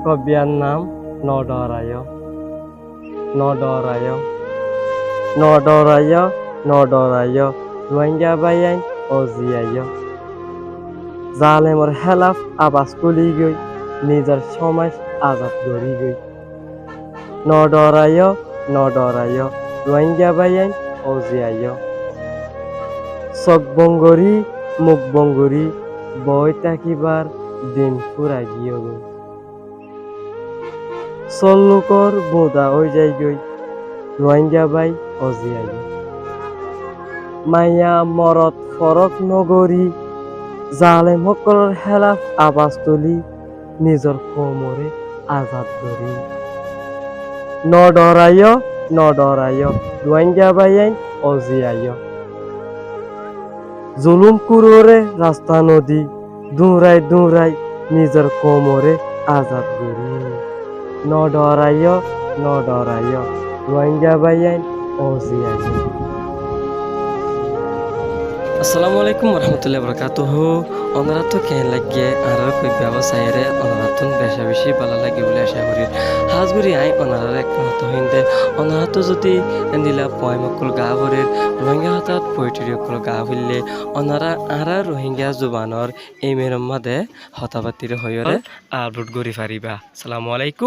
কবিয়ার নাম নডরায় নডরায় নডরায় নডরায় রোহিঙ্গা বাইয়াইন অজিয়ায় জালেমর হেলাফ আবাস তুলি গই নিজের সমাজ আজাদ করি গই নডরায় নডরায় রোহিঙ্গা বাইয়াইন অজিয়ায় চক বঙ্গরি মুখ বঙ্গরি বই থাকিবার দিন ফুরা গিয়ে গই চল্লুকর বোদা হয়ে যাই গই রোহিঙ্গা বাই অজিয়াই মাইয়া মরত ফরক নগরী জালেম সকলের হেলাফ আবাজ তুলি নিজর কোমরে আজাদ করি নডরায় নডরায় রোহিঙ্গা বাইয়াইন অজিয়াই জুলুম কুরোরে রাস্তা নদী দৌড়াই দৌড়াই নিজের কোমরে আজাদ করি নডরায় নডরায় রোহিঙ্গা বাইয়াইন অজিয়াই আসসালামু আলাইকুম রহমতুল্লাহ বরকাতুহ ওনারা তো কেন লাগিয়ে আর কই ব্যবসায়ীরে ওনারা তো বেশি ভালো লাগে বলে আশা করি হাজগুড়ি আই ওনারা একমাত্র হিন্দে ওনারা তো যদি নীলা পয়মকুল গা ভরের রোহিঙ্গা হাতাত পোয়েট্রি অকল গা হইলে ওনারা আর রোহিঙ্গা জুবানর এই মেরম মাদে হতাবাতির হইরে আপলোড করি পারিবা। আসসালামু আলাইকুম।